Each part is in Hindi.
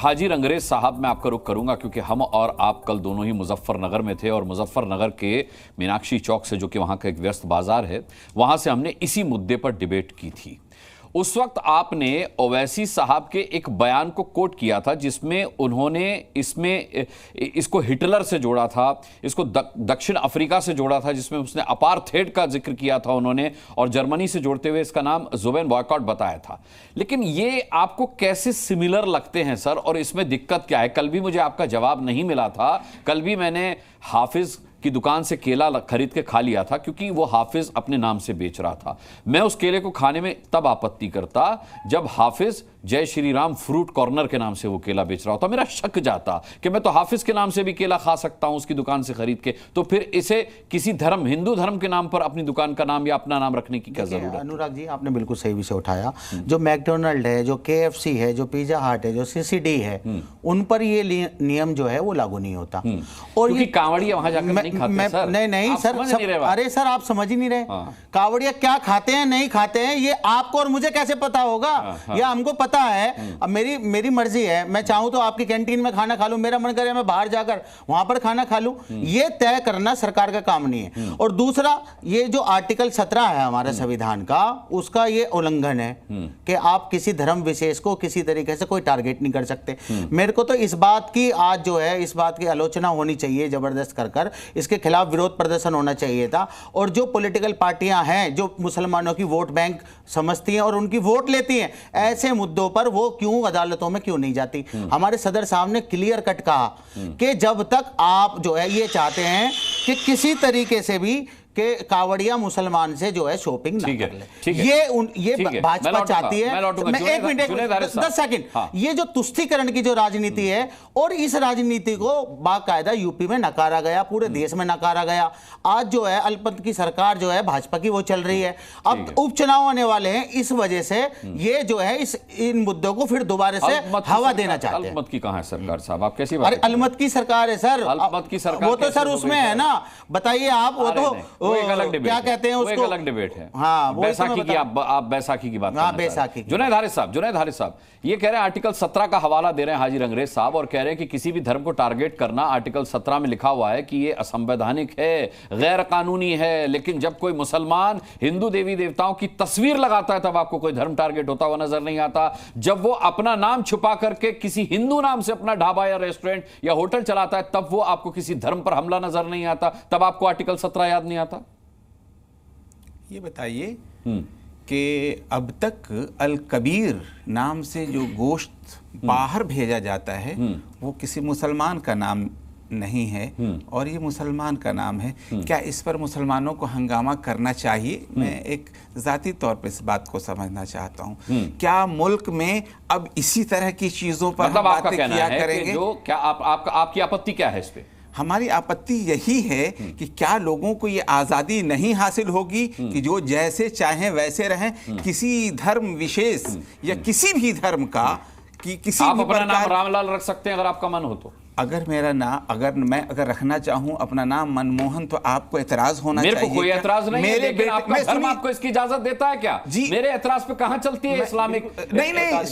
हाजिर अंग्रेज साहब, मैं आपका रुख करूंगा क्योंकि हम और आप कल दोनों ही मुजफ्फरनगर में थे और मुजफ्फरनगर के मीनाक्षी चौक से, जो कि वहां का एक व्यस्त बाजार है, वहां से हमने इसी मुद्दे पर डिबेट की थी। उस वक्त आपने ओवैसी साहब के एक बयान को कोट किया था जिसमें उन्होंने इसको हिटलर से जोड़ा था, इसको दक्षिण अफ्रीका से जोड़ा था, जिसमें उसने अपार्थेड का जिक्र किया था उन्होंने, और जर्मनी से जोड़ते हुए इसका नाम ज़ुबैन बॉयकॉट बताया था। लेकिन ये आपको कैसे सिमिलर लगते हैं सर, और इसमें दिक्कत क्या है? कल भी मुझे आपका जवाब नहीं मिला था। कल भी मैंने हाफिज की दुकान से केला खरीद के खा लिया था क्योंकि वो हाफिज अपने नाम से बेच रहा था। मैं उस केले को खाने में तब आपत्ति करता जब हाफिज जय श्री राम फ्रूट कॉर्नर के नाम से वो केला बेच रहा होता। मेरा शक जाता कि मैं तो हाफिज के नाम से भी केला खा सकता हूं उसकी दुकान से खरीद के, तो फिर इसे किसी धर्म, हिंदू धर्म के नाम पर अपनी दुकान का नाम या अपना नाम रखने की क्या जरूरत है? अनुराग जी, आपने बिल्कुल सही विषय उठाया। जो मैकडोनल्ड है, जो KFC है, जो पिज्जा हट है, जो CCD है, उन पर ये नियम जो है वो लागू नहीं होता। और ये कांवड़िया वहां जाकर नहीं खाते सर। नहीं सर, अरे सर आप समझ ही नहीं रहे। कांवड़िया क्या खाते हैं नहीं खाते हैं ये आपको और मुझे कैसे पता होगा? या हमको पता है। अब मेरी मर्जी है, मैं चाहूं तो आपकी कैंटीन में खाना खा लूं, मेरा मन करे मैं बाहर जाकर वहां पर खाना खा लूं, ये तय करना सरकार का काम नहीं है। और दूसरा, ये जो आर्टिकल 17 है हमारे संविधान का, उसका ये उल्लंघन है कि आप किसी धर्म विशेष को किसी तरीके से कोई टारगेट नहीं कर सकते। मेरे को तो इस बात की आज जो है इस बात की आलोचना होनी चाहिए जबरदस्त कर इसके खिलाफ विरोध प्रदर्शन होना चाहिए था। और जो पॉलिटिकल पार्टियां हैं जो मुसलमानों की वोट बैंक समझती हैं और उनकी वोट लेती हैं, ऐसे मुद्दों पर वो क्यों अदालतों में क्यों नहीं जाती? हमारे सदर साहब ने क्लियर कट कहा कि जब तक आप जो है ये चाहते हैं कि किसी तरीके से भी कि कावड़िया मुसलमान से जो है शॉपिंग ना कर ले, ये भाजपा चाहती है। मैं एक मिनट 10 सेकंड, ये जो तुष्टीकरण की जो राजनीति है, और इस राजनीति को बाकायदा यूपी में नकारा गया, पूरे देश में नकारा गया। आज जो है अल्पमत की सरकार जो है भाजपा की वो चल रही है। अब उपचुनाव आने वाले हैं, इस वजह से ये जो है इन मुद्दों को फिर दोबारा से हवा देना चाहते हैं। अल्पमत की कहां है सरकार साहब? आप कैसी बात? अरे अल्पमत की सरकार है सर, अल्पमत की सरकार वो तो सर उसमें है ना, बताइए आप। वो तो वो एक अलग डिबेट, क्या कहते हैं उसको, एक अलग डिबेट है। हाँ, बैसाखी की आप बैसाखी की बात, हाँ, बैसाखी। जुनैद हारिस साहब ये कह रहे हैं, आर्टिकल 17 का हवाला दे रहे हैं हाजिर अंग्रेज साहब, और कह रहे हैं कि किसी भी धर्म को टारगेट करना, आर्टिकल 17 में लिखा हुआ है कि ये असंवैधानिक है, गैर कानूनी है। लेकिन जब कोई मुसलमान हिंदू देवी देवताओं की तस्वीर लगाता है तब आपको कोई धर्म टारगेट होता हुआ नजर नहीं आता। जब वो अपना नाम छुपा करके किसी हिंदू नाम से अपना ढाबा या रेस्टोरेंट या होटल चलाता है तब वो आपको किसी धर्म पर हमला नजर नहीं आता, तब आपको आर्टिकल 17 याद नहीं आता। ये बताइए कि अब तक अल कबीर नाम से जो गोश्त बाहर भेजा जाता है वो किसी मुसलमान का नाम नहीं है, और ये मुसलमान का नाम है। क्या इस पर मुसलमानों को हंगामा करना चाहिए? मैं एक ज़ाती तौर पर इस बात को समझना चाहता हूँ। क्या मुल्क में अब इसी तरह की चीज़ों पर मतलब बातें किया करेंगे? क्या आपकी आपत्ति क्या है इस पे? हमारी आपत्ति यही है कि क्या लोगों को ये आज़ादी नहीं हासिल होगी कि जो जैसे चाहें वैसे रहें? किसी धर्म विशेष या किसी भी धर्म का किसी आप भी अपना नाम रामलाल रख सकते हैं अगर आपका मन हो तो। अगर मेरा नाम अगर रखना चाहूं अपना नाम मनमोहन, तो आपको एतराज होना चाहिए। मेरे को कोई एतराज नहीं है, लेकिन आपका धर्म आपको इसकी इजाजत देता है क्या? जी, मेरे एतराज पे कहां चलती है इस्लामिक? नहीं,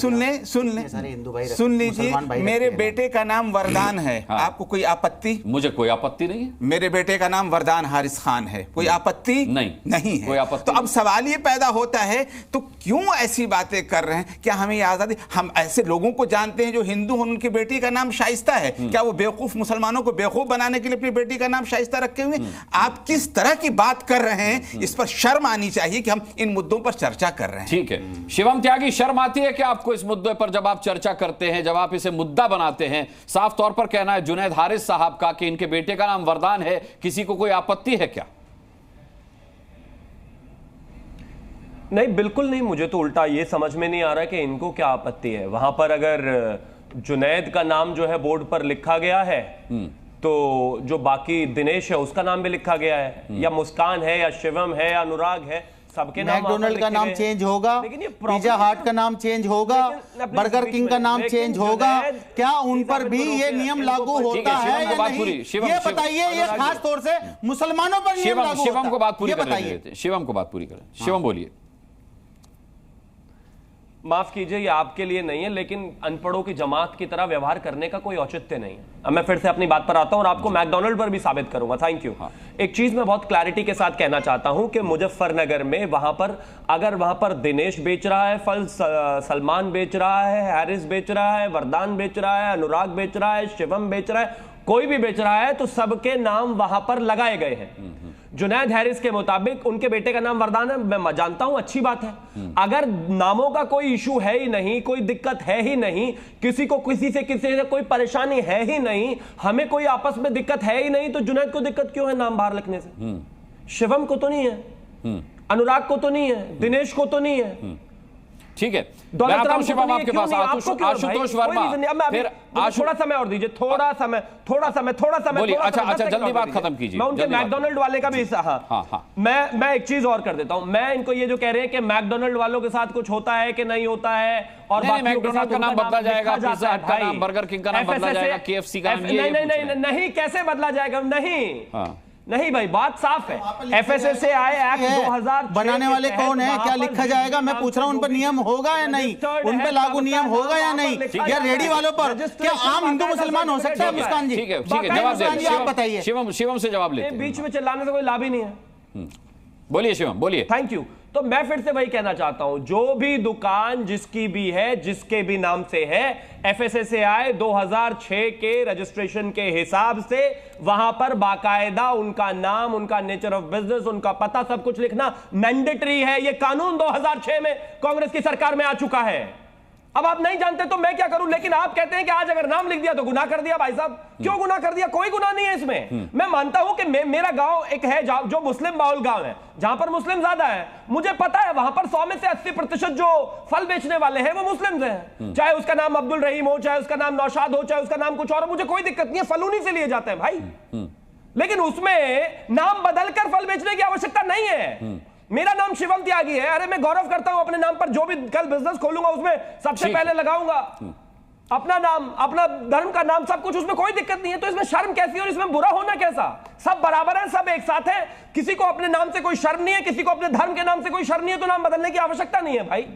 सुन लीजिए, मेरे बेटे का नाम वरदान है। आपको कोई आपत्ति? मुझे कोई आपत्ति नहीं है। मेरे बेटे का नाम वरदान हारिस खान है, कोई आपत्ति नहीं है। कोई आपत्ति। तो अब सवाल ये पैदा होता है, तो क्यों ऐसी बातें कर रहे हैं? क्या हमें आजादी? हम ऐसे लोगों को जानते हैं जो हिंदू हैं, उनकी बेटी का नाम शाइस्ता है। क्या वो बेवकूफ मुसलमानों को बेवकूफ बनाने के लिए अपनी बेटी का नाम शाइस्ता रखे हुए? आप किस तरह की बात कर रहे हैं? इस पर शर्म आनी चाहिए कि हम इन मुद्दों पर चर्चा कर रहे हैं। ठीक है, शिवम त्यागी, शर्म आती है क्या आपको इस मुद्दे पर जब आप चर्चा करते हैं, जब आप इसे मुद्दा बनाते हैं? साफ तौर पर कहना है जुनैद हारिस साहब का कि इनके बेटे का नाम वरदान है, किसी को कोई आपत्ति है क्या? नहीं, बिल्कुल नहीं। मुझे तो उल्टा ये समझ में नहीं आ रहा कि इनको क्या आपत्ति है। वहां पर अगर जुनैद का नाम जो है बोर्ड पर लिखा गया है तो जो बाकी दिनेश है उसका नाम भी लिखा गया है, या मुस्कान है या शिवम है या अनुराग है, सबके नाम। मैकडोनल्ड का नाम चेंज होगा, पिज्जा हट का नाम चेंज होगा, बर्गर किंग का नाम चेंज होगा, क्या उन पर भी ये नियम लागू होता है या नहीं? ये बताइए, ये खास तौर से मुसलमानों पर नियम लागू होता है? शिवम को बात पूरी करें, शिवम को बात पूरी करें। शिवम बोलिए। माफ कीजिए, ये आपके लिए नहीं है, लेकिन अनपढ़ों की जमात की तरह व्यवहार करने का कोई औचित्य नहीं है। अब मैं फिर से अपनी बात पर आता हूं और आपको मैकडॉनल्ड पर भी साबित करूंगा। Thank you. एक चीज मैं बहुत क्लैरिटी के साथ कहना चाहता हूं कि मुजफ्फरनगर में वहां पर अगर वहां पर दिनेश बेच रहा है फल, सलमान बेच रहा है, हैरिस बेच रहा है, वरदान बेच रहा है, अनुराग बेच रहा है, शिवम बेच रहा है, कोई भी बेच रहा है, तो सबके नाम वहां पर लगाए गए हैं। जुनैद हैरिस के मुताबिक उनके बेटे का नाम वरदान है, मैं जानता हूं, अच्छी बात है। अगर नामों का कोई इशू है ही नहीं, कोई दिक्कत है ही नहीं, किसी को किसी से कोई परेशानी है ही नहीं, हमें कोई आपस में दिक्कत है ही नहीं, तो जुनैद को दिक्कत क्यों है नाम बाहर लिखने से? शिवम को तो नहीं है, अनुराग को तो नहीं है, दिनेश को तो नहीं है। ठीक है, मैं आता हूं शिवम आपके पास। आशुतोष वर्मा, फिर थोड़ा समय और दीजिए, थोड़ा समय। बोलिए। अच्छा, जल्दी बात खत्म कीजिए। मैं उनके मैकडॉनल्ड वाले का भी मैं एक चीज और कर देता हूं। मैं इनको ये जो कह रहे हैं कि मैकडॉनल्ड वालों के साथ कुछ होता है कि नहीं होता है, और मैकडॉनल्ड का नाम बदला जाएगा, पिज़्जा हट का नाम, बर्गर किंग का नाम बदला जाएगा, KFC का नाम, नहीं, कैसे बदला जाएगा? नहीं भाई, बात साफ है। FSSAI एक्ट 2000 बनाने वाले कौन है, क्या लिखा जाएगा? मैं पूछ रहा हूं, उन पर नियम होगा या नहीं, उन पे लागू नियम होगा या नहीं, या रेडी वालों पर क्या आम हिंदू मुसलमान हो सकता है? मुस्कान जी, ठीक है, जवाब दीजिए, आप बताइए। शिवम से जवाब लेते हैं। बीच में चिल्लाने से कोई लाभ ही नहीं है। बोलिए शिवम, बोलिए। Thank you. तो मैं फिर से वही कहना चाहता हूं, जो भी दुकान जिसकी भी है, जिसके भी नाम से है, FSSAI 2006 के रजिस्ट्रेशन के हिसाब से वहां पर बाकायदा उनका नाम, उनका नेचर ऑफ बिजनेस, उनका पता, सब कुछ लिखना मैंडेटरी है। यह कानून 2006 में कांग्रेस की सरकार में आ चुका है। अब आप नहीं जानते तो मैं क्या करूं? लेकिन आप कहते हैं कि आज अगर नाम लिख दिया तो गुनाह कर दिया। भाई साहब, क्यों गुनाह कर दिया? कोई गुनाह नहीं है इसमें। मैं मानता हूं कि मेरा गांव एक है जो मुस्लिम बाहुल गांव है, जहां पर मुस्लिम ज्यादा है। मुझे पता है वहां पर 100 में से 80% जो फल बेचने वाले हैं वो मुस्लिम हैं। चाहे उसका नाम अब्दुल रहीम हो, चाहे उसका नाम नौशाद हो, चाहे उसका नाम कुछ और हो, मुझे कोई दिक्कत नहीं है, फल उन्हीं से लिए जाते हैं भाई। लेकिन उसमें नाम बदलकर फल बेचने की आवश्यकता नहीं है। मेरा नाम शिवम त्यागी है। अरे मैं गौरव करता हूं अपने नाम पर, जो भी कल बिजनेस खोलूंगा उसमें सबसे पहले लगाऊंगा अपना नाम, अपना धर्म का नाम, सब कुछ, उसमें कोई दिक्कत नहीं है। तो इसमें शर्म कैसी और इसमें बुरा होना कैसा? सब बराबर है, सब एक साथ है। किसी को अपने नाम से कोई शर्म नहीं है, किसी को अपने धर्म के नाम से कोई शर्म नहीं है, तो नाम बदलने की आवश्यकता नहीं है भाई।